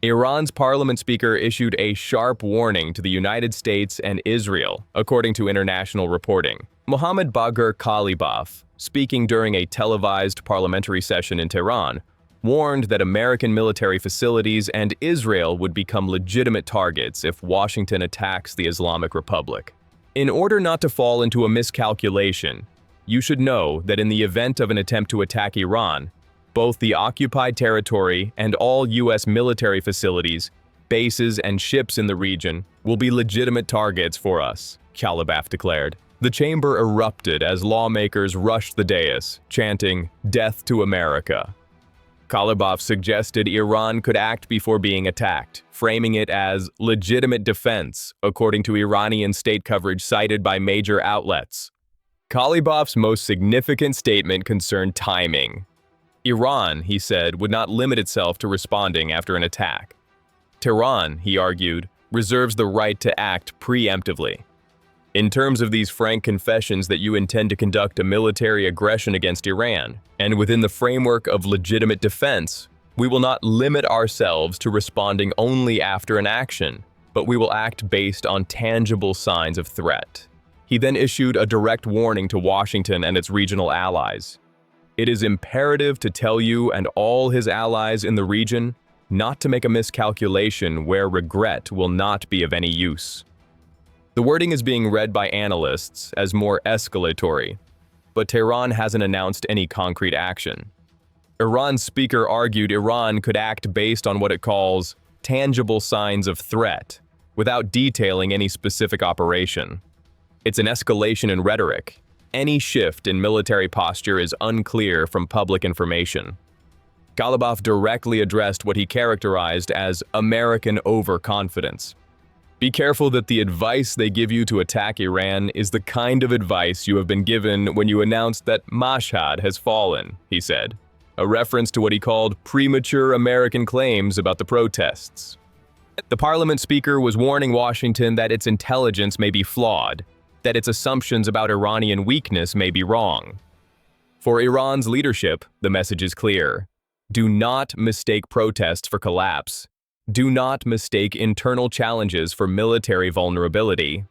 Iran's parliament speaker issued a sharp warning to the United States and Israel, according to international reporting. Mohammad Bagher Qalibaf, speaking during a televised parliamentary session in Tehran, warned that American military facilities and Israel would become legitimate targets if Washington attacks the Islamic Republic. In order not to fall into a miscalculation, you should know that in the event of an attempt to attack Iran, both the occupied territory and all U.S. military facilities, bases, and ships in the region will be legitimate targets for us, Qalibaf declared. The chamber erupted as lawmakers rushed the dais, chanting, "Death to America." Qalibaf suggested Iran could act before being attacked, framing it as legitimate defense, according to Iranian state coverage cited by major outlets. Qalibaf's most significant statement concerned timing. Iran, he said, would not limit itself to responding after an attack. Tehran, he argued, reserves the right to act preemptively. In terms of these frank confessions that you intend to conduct a military aggression against Iran, and within the framework of legitimate defense, we will not limit ourselves to responding only after an action, but we will act based on tangible signs of threat. He then issued a direct warning to Washington and its regional allies. It is imperative to tell you and all his allies in the region not to make a miscalculation where regret will not be of any use. The wording is being read by analysts as more escalatory, but Tehran hasn't announced any concrete action. Iran's speaker argued Iran could act based on what it calls tangible signs of threat, without detailing any specific operation. It's an escalation in rhetoric. Any shift in military posture is unclear from public information. Qalibaf directly addressed what he characterized as American overconfidence. Be careful that the advice they give you to attack Iran is the kind of advice you have been given when you announced that Mashhad has fallen, he said, a reference to what he called premature American claims about the protests. The parliament speaker was warning Washington that its intelligence may be flawed, that its assumptions about Iranian weakness may be wrong. For Iran's leadership, the message is clear. Do not mistake protests for collapse. Do not mistake internal challenges for military vulnerability.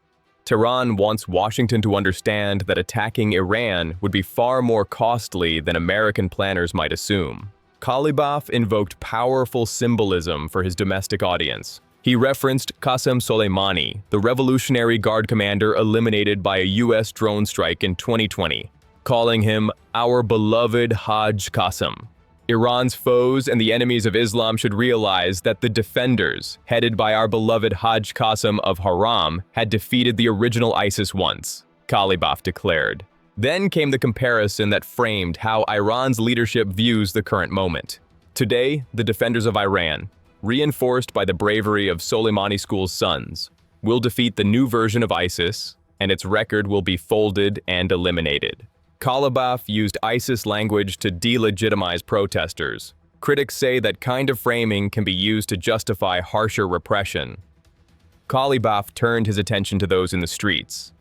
Tehran wants Washington to understand that attacking Iran would be far more costly than American planners might assume. Qalibaf invoked powerful symbolism for his domestic audience. He referenced Qasem Soleimani, the Revolutionary Guard commander eliminated by a U.S. drone strike in 2020, calling him our beloved Hajj Qasem. Iran's foes and the enemies of Islam should realize that the defenders, headed by our beloved Hajj Qasem of Haram, had defeated the original ISIS once, Qalibaf declared. Then came the comparison that framed how Iran's leadership views the current moment. Today, the defenders of Iran, reinforced by the bravery of Soleimani School's sons, will defeat the new version of ISIS, and its record will be folded and eliminated. Qalibaf used ISIS language to delegitimize protesters. Critics say that kind of framing can be used to justify harsher repression. Qalibaf turned his attention to those in the streets.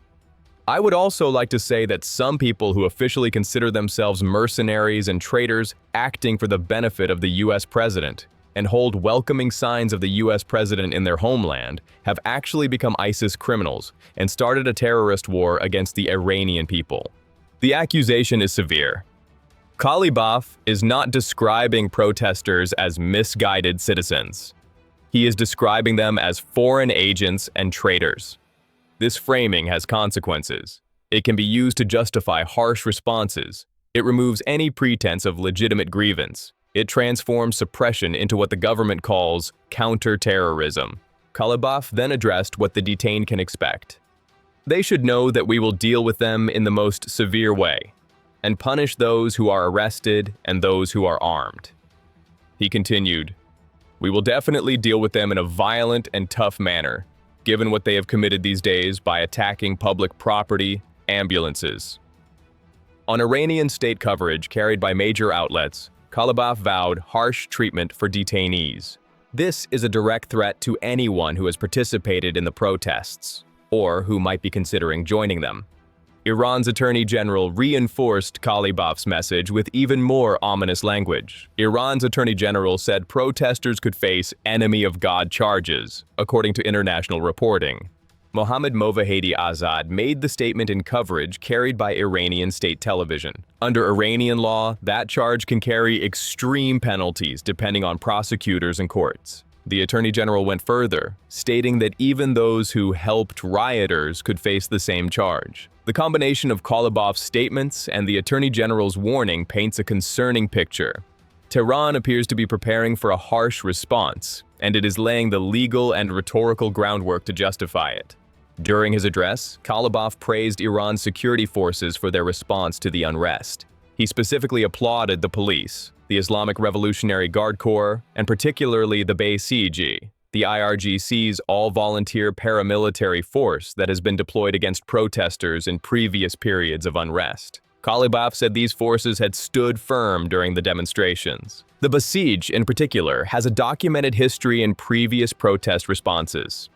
I would also like to say that some people who officially consider themselves mercenaries and traitors acting for the benefit of the U.S. president and hold welcoming signs of the U.S. president in their homeland have actually become ISIS criminals and started a terrorist war against the Iranian people. The accusation is severe. Qalibaf is not describing protesters as misguided citizens. He is describing them as foreign agents and traitors. This framing has consequences. It can be used to justify harsh responses. It removes any pretense of legitimate grievance. It transforms suppression into what the government calls counter-terrorism. Qalibaf then addressed what the detained can expect. They should know that we will deal with them in the most severe way, and punish those who are arrested and those who are armed. He continued, "We will definitely deal with them in a violent and tough manner, given what they have committed these days by attacking public property, ambulances." On Iranian state coverage carried by major outlets, Qalibaf vowed harsh treatment for detainees. This is a direct threat to anyone who has participated in the protests, or who might be considering joining them. Iran's Attorney General reinforced Qalibaf's message with even more ominous language. Iran's Attorney General said protesters could face enemy of God charges, according to international reporting. Mohammad Movahedi Azad made the statement in coverage carried by Iranian state television. Under Iranian law, that charge can carry extreme penalties depending on prosecutors and courts. The Attorney General went further, stating that even those who helped rioters could face the same charge. The combination of Qalibaf's statements and the Attorney General's warning paints a concerning picture. Tehran appears to be preparing for a harsh response, and it is laying the legal and rhetorical groundwork to justify it. During his address, Qalibaf praised Iran's security forces for their response to the unrest. He specifically applauded the police, the Islamic Revolutionary Guard Corps, and particularly the Basij, the IRGC's all-volunteer paramilitary force that has been deployed against protesters in previous periods of unrest. Qalibaf said these forces had stood firm during the demonstrations. The Basij, in particular, has a documented history in previous protest responses.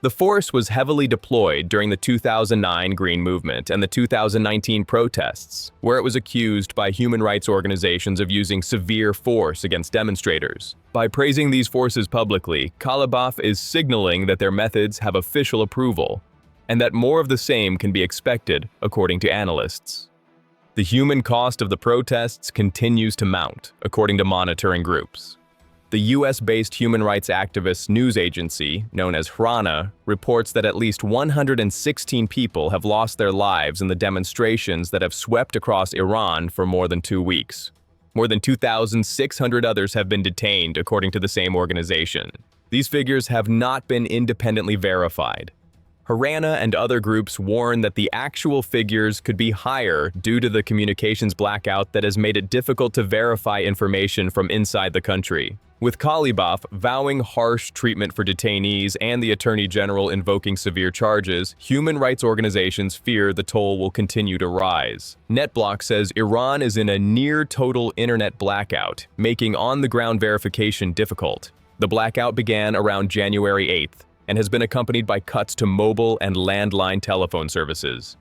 The force was heavily deployed during the 2009 Green Movement and the 2019 protests, where it was accused by human rights organizations of using severe force against demonstrators. By praising these forces publicly, Qalibaf is signaling that their methods have official approval, and that more of the same can be expected, according to analysts. The human cost of the protests continues to mount, according to monitoring groups. The US-based human rights activist news agency, known as HRANA, reports that at least 116 people have lost their lives in the demonstrations that have swept across Iran for more than 2 weeks. More than 2,600 others have been detained, according to the same organization. These figures have not been independently verified. HRANA and other groups warn that the actual figures could be higher due to the communications blackout that has made it difficult to verify information from inside the country. With Qalibaf vowing harsh treatment for detainees and the Attorney General invoking severe charges, human rights organizations fear the toll will continue to rise. NetBlock says Iran is in a near-total internet blackout, making on-the-ground verification difficult. The blackout began around January 8th and has been accompanied by cuts to mobile and landline telephone services.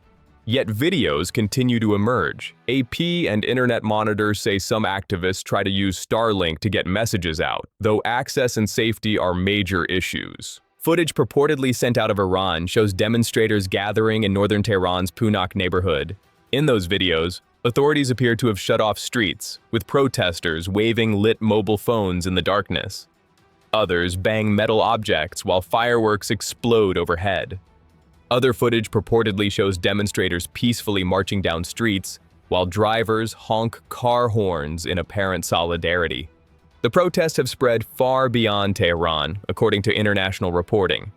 Yet videos continue to emerge. AP and Internet Monitor say some activists try to use Starlink to get messages out, though access and safety are major issues. Footage purportedly sent out of Iran shows demonstrators gathering in northern Tehran's Punak neighborhood. In those videos, authorities appear to have shut off streets, with protesters waving lit mobile phones in the darkness. Others bang metal objects while fireworks explode overhead. Other footage purportedly shows demonstrators peacefully marching down streets, while drivers honk car horns in apparent solidarity. The protests have spread far beyond Tehran, according to international reporting.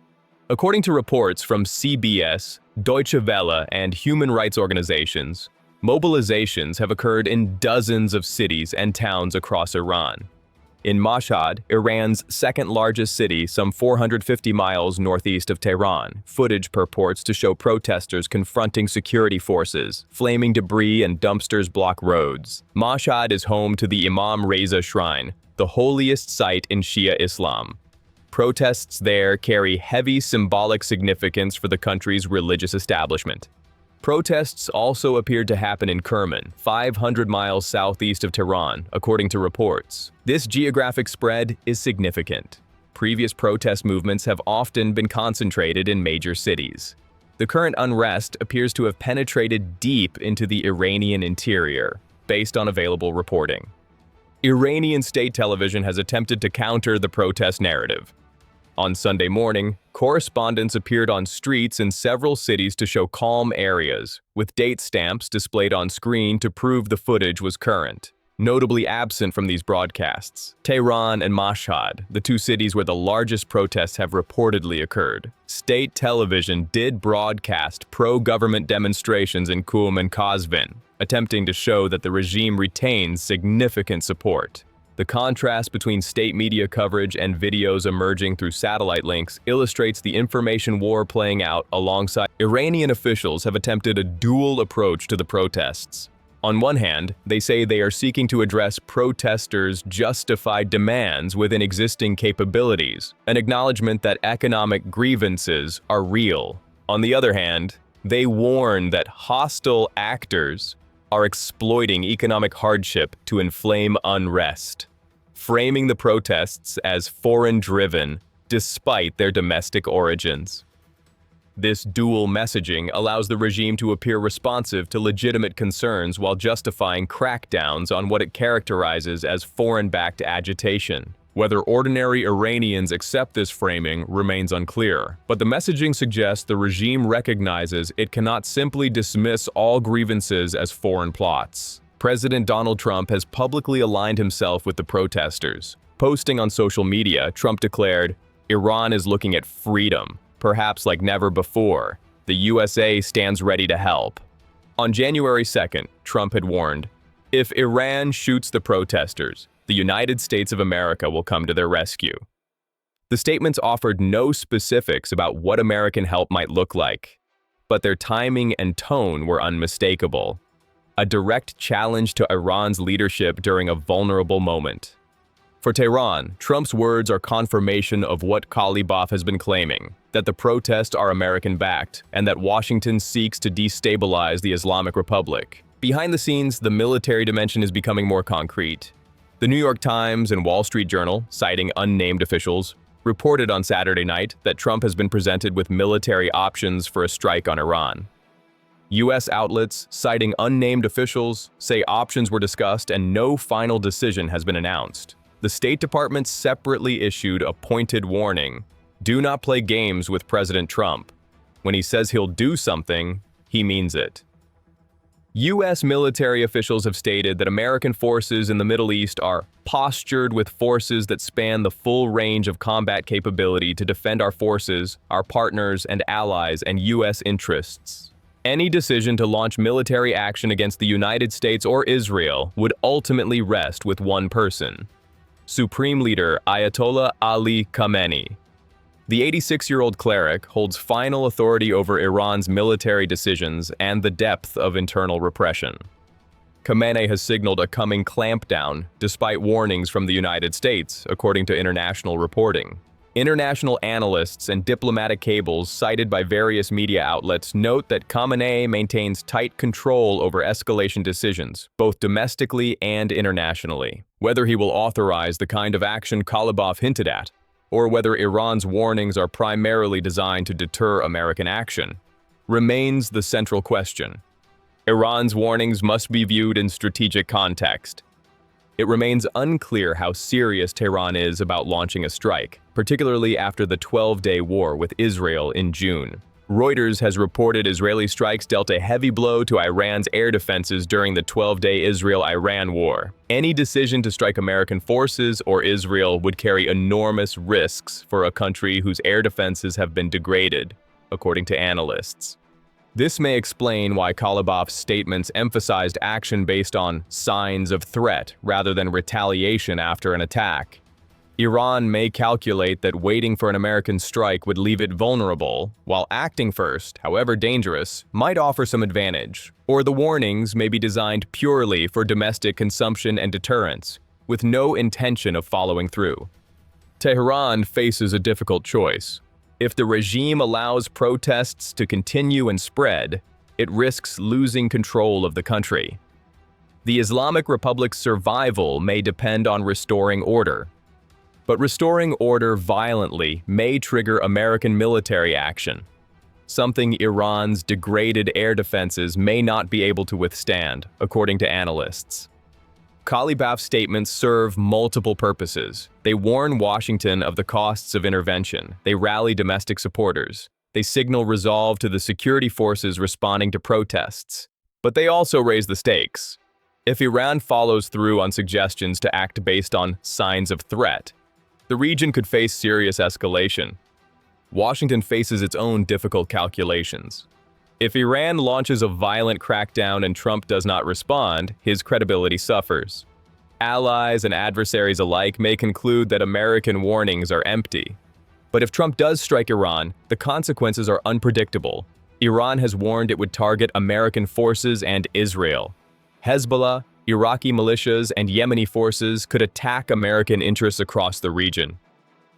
According to reports from CBS, Deutsche Welle, and human rights organizations, mobilizations have occurred in dozens of cities and towns across Iran. In Mashhad, Iran's second-largest city, some 450 miles northeast of Tehran, footage purports to show protesters confronting security forces, flaming debris and dumpsters block roads. Mashhad is home to the Imam Reza Shrine, the holiest site in Shia Islam. Protests there carry heavy symbolic significance for the country's religious establishment. Protests also appeared to happen in Kerman, 500 miles southeast of Tehran, according to reports. This geographic spread is significant. Previous protest movements have often been concentrated in major cities. The current unrest appears to have penetrated deep into the Iranian interior, based on available reporting. Iranian state television has attempted to counter the protest narrative. On Sunday morning, correspondents appeared on streets in several cities to show calm areas, with date stamps displayed on screen to prove the footage was current. Notably absent from these broadcasts, Tehran and Mashhad, the two cities where the largest protests have reportedly occurred. State television did broadcast pro-government demonstrations in Qum and Qazvin, attempting to show that the regime retains significant support. The contrast between state media coverage and videos emerging through satellite links illustrates the information war playing out alongside. Iranian officials have attempted a dual approach to the protests. On one hand, they say they are seeking to address protesters' justified demands within existing capabilities, an acknowledgement that economic grievances are real. On the other hand, They warn that hostile actors are exploiting economic hardship to inflame unrest, framing the protests as foreign-driven despite their domestic origins. This dual messaging allows the regime to appear responsive to legitimate concerns while justifying crackdowns on what it characterizes as foreign-backed agitation. Whether ordinary Iranians accept this framing remains unclear, but the messaging suggests the regime recognizes it cannot simply dismiss all grievances as foreign plots. President Donald Trump has publicly aligned himself with the protesters. Posting on social media, Trump declared, "Iran is looking at freedom, perhaps like never before. The USA stands ready to help." On January 2nd, Trump had warned, "If Iran shoots the protesters, the United States of America will come to their rescue." The statements offered no specifics about what American help might look like, but their timing and tone were unmistakable. A direct challenge to Iran's leadership during a vulnerable moment. For Tehran, Trump's words are confirmation of what Qalibaf has been claiming, that the protests are American-backed and that Washington seeks to destabilize the Islamic Republic. Behind the scenes, the military dimension is becoming more concrete. The New York Times and Wall Street Journal, citing unnamed officials, reported on Saturday night that Trump has been presented with military options for a strike on Iran. U.S. outlets, citing unnamed officials, say options were discussed and no final decision has been announced. The State Department separately issued a pointed warning: do not play games with President Trump. When he says he'll do something, he means it. U.S. military officials have stated that American forces in the Middle East are postured with forces that span the full range of combat capability to defend our forces, our partners and allies, and U.S. interests. Any decision to launch military action against the United States or Israel would ultimately rest with one person: Supreme Leader Ayatollah Ali Khamenei. The 86-year-old cleric holds final authority over Iran's military decisions and the depth of internal repression. Khamenei has signaled a coming clampdown, despite warnings from the United States, according to international reporting. International analysts and diplomatic cables cited by various media outlets note that Khamenei maintains tight control over escalation decisions, both domestically and internationally. Whether he will authorize the kind of action Qalibaf hinted at, or whether Iran's warnings are primarily designed to deter American action, remains the central question. Iran's warnings must be viewed in strategic context. It remains unclear how serious Tehran is about launching a strike, particularly after the 12-day war with Israel in June. Reuters has reported Israeli strikes dealt a heavy blow to Iran's air defenses during the 12-day Israel-Iran war. Any decision to strike American forces or Israel would carry enormous risks for a country whose air defenses have been degraded, according to analysts. This may explain why Qalibaf's statements emphasized action based on signs of threat rather than retaliation after an attack. Iran may calculate that waiting for an American strike would leave it vulnerable, while acting first, however dangerous, might offer some advantage. Or the warnings may be designed purely for domestic consumption and deterrence, with no intention of following through. Tehran faces a difficult choice. If the regime allows protests to continue and spread, it risks losing control of the country. The Islamic Republic's survival may depend on restoring order. But restoring order violently may trigger American military action, something Iran's degraded air defenses may not be able to withstand, according to analysts. Qalibaf's statements serve multiple purposes. They warn Washington of the costs of intervention. They rally domestic supporters. They signal resolve to the security forces responding to protests. But they also raise the stakes. If Iran follows through on suggestions to act based on signs of threat, the region could face serious escalation. Washington faces its own difficult calculations. If Iran launches a violent crackdown and Trump does not respond, his credibility suffers. Allies and adversaries alike may conclude that American warnings are empty. But if Trump does strike Iran, the consequences are unpredictable. Iran has warned it would target American forces and Israel. Hezbollah, Iraqi militias, and Yemeni forces could attack American interests across the region.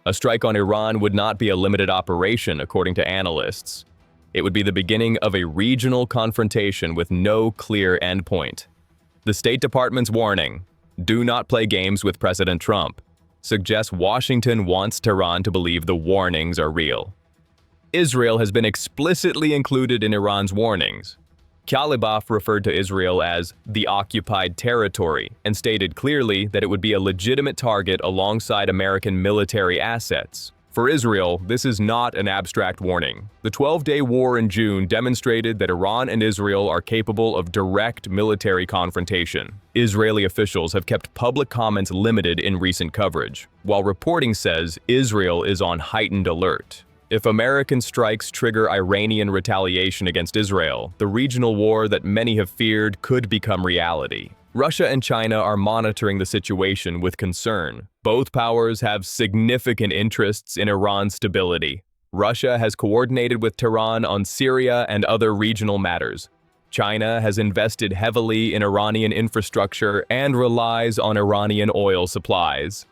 A strike on Iran would not be a limited operation, according to analysts. It would be the beginning of a regional confrontation with no clear endpoint. The State Department's warning, "Do not play games with President Trump," suggests Washington wants Tehran to believe the warnings are real. Israel has been explicitly included in Iran's warnings. Qalibaf referred to Israel as the occupied territory and stated clearly that it would be a legitimate target alongside American military assets. For Israel, this is not an abstract warning. The 12-day war in June demonstrated that Iran and Israel are capable of direct military confrontation. Israeli officials have kept public comments limited in recent coverage, while reporting says Israel is on heightened alert. If American strikes trigger Iranian retaliation against Israel, the regional war that many have feared could become reality. Russia and China are monitoring the situation with concern. Both powers have significant interests in Iran's stability. Russia has coordinated with Tehran on Syria and other regional matters. China has invested heavily in Iranian infrastructure and relies on Iranian oil supplies.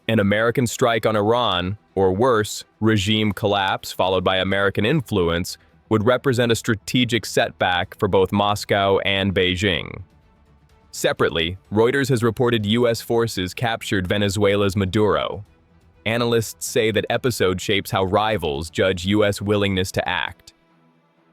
An American strike on Iran, or worse, regime collapse followed by American influence, would represent a strategic setback for both Moscow and Beijing. Separately, Reuters has reported U.S. forces captured Venezuela's Maduro. Analysts say that episode shapes how rivals judge U.S. willingness to act.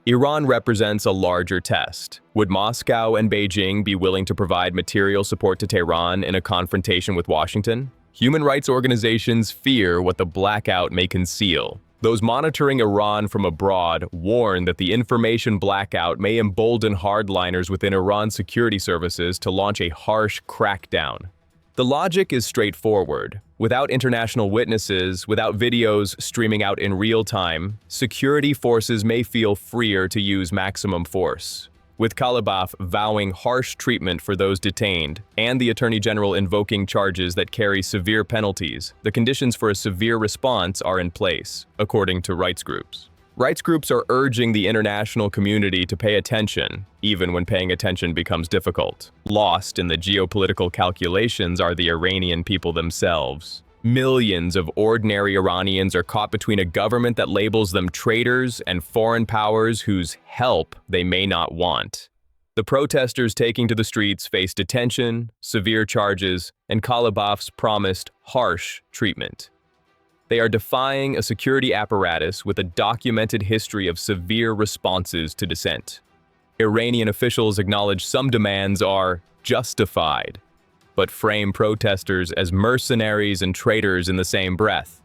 Iran represents a larger test. Would Moscow and Beijing be willing to provide material support to Tehran in a confrontation with Washington? Human rights organizations fear what the blackout may conceal. Those monitoring Iran from abroad warn that the information blackout may embolden hardliners within Iran's security services to launch a harsh crackdown. The logic is straightforward. Without international witnesses, without videos streaming out in real time, security forces may feel freer to use maximum force. With Qalibaf vowing harsh treatment for those detained, and the Attorney General invoking charges that carry severe penalties, the conditions for a severe response are in place, according to rights groups. Rights groups are urging the international community to pay attention, even when paying attention becomes difficult. Lost in the geopolitical calculations are the Iranian people themselves. Millions of ordinary Iranians are caught between a government that labels them traitors and foreign powers whose help they may not want. The protesters taking to the streets face detention, severe charges, and Qalibaf's promised harsh treatment. They are defying a security apparatus with a documented history of severe responses to dissent. Iranian officials acknowledge some demands are justified, but frame protesters as mercenaries and traitors in the same breath.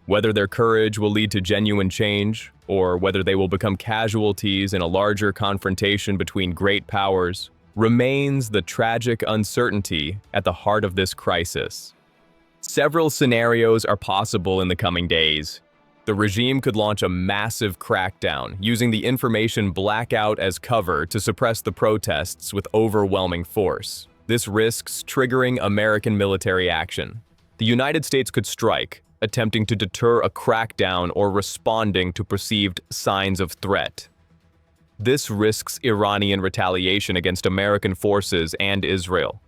Whether their courage will lead to genuine change, or whether they will become casualties in a larger confrontation between great powers, remains the tragic uncertainty at the heart of this crisis. Several scenarios are possible in the coming days. The regime could launch a massive crackdown, using the information blackout as cover to suppress the protests with overwhelming force. This risks triggering American military action. The United States could strike, attempting to deter a crackdown or responding to perceived signs of threat. This risks Iranian retaliation against American forces and Israel.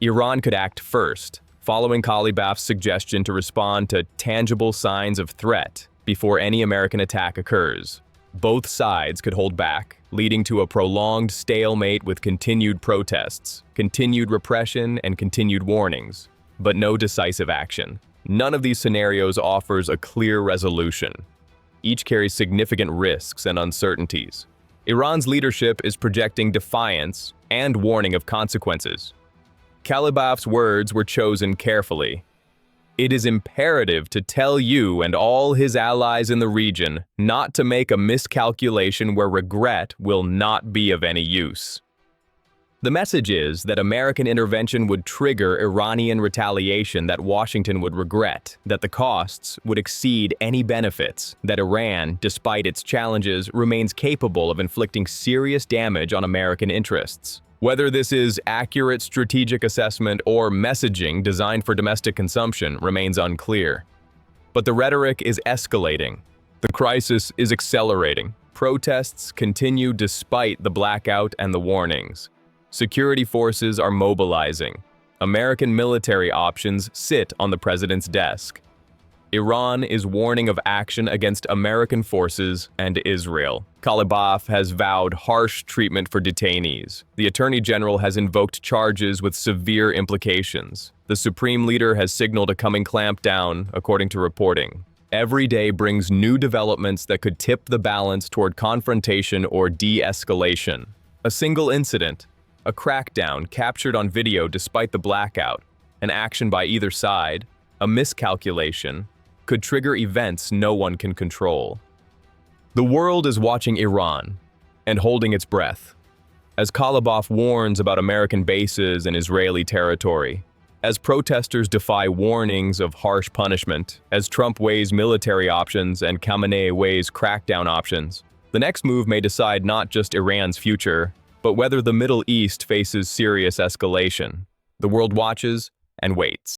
Iran could act first, following Qalibaf's suggestion to respond to tangible signs of threat before any American attack occurs. Both sides could hold back, leading to a prolonged stalemate with continued protests, continued repression, and continued warnings, but no decisive action. None of these scenarios offers a clear resolution. Each carries significant risks and uncertainties. Iran's leadership is projecting defiance and warning of consequences. Qalibaf's words were chosen carefully. It is imperative to tell you and all his allies in the region not to make a miscalculation where regret will not be of any use. The message is that American intervention would trigger Iranian retaliation that Washington would regret, that the costs would exceed any benefits, that Iran, despite its challenges, remains capable of inflicting serious damage on American interests. Whether this is accurate strategic assessment or messaging designed for domestic consumption remains unclear. But the rhetoric is escalating. The crisis is accelerating. Protests continue despite the blackout and the warnings. Security forces are mobilizing. American military options sit on the president's desk. Iran is warning of action against American forces and Israel. Qalibaf has vowed harsh treatment for detainees. The Attorney General has invoked charges with severe implications. The Supreme Leader has signaled a coming clampdown, according to reporting. Every day brings new developments that could tip the balance toward confrontation or de-escalation. A single incident, a crackdown captured on video despite the blackout, an action by either side, a miscalculation, could trigger events no one can control. The world is watching Iran and holding its breath, as Qalibaf warns about American bases in Israeli territory, as protesters defy warnings of harsh punishment, as Trump weighs military options and Khamenei weighs crackdown options. The next move may decide not just Iran's future, but whether the Middle East faces serious escalation. The world watches and waits.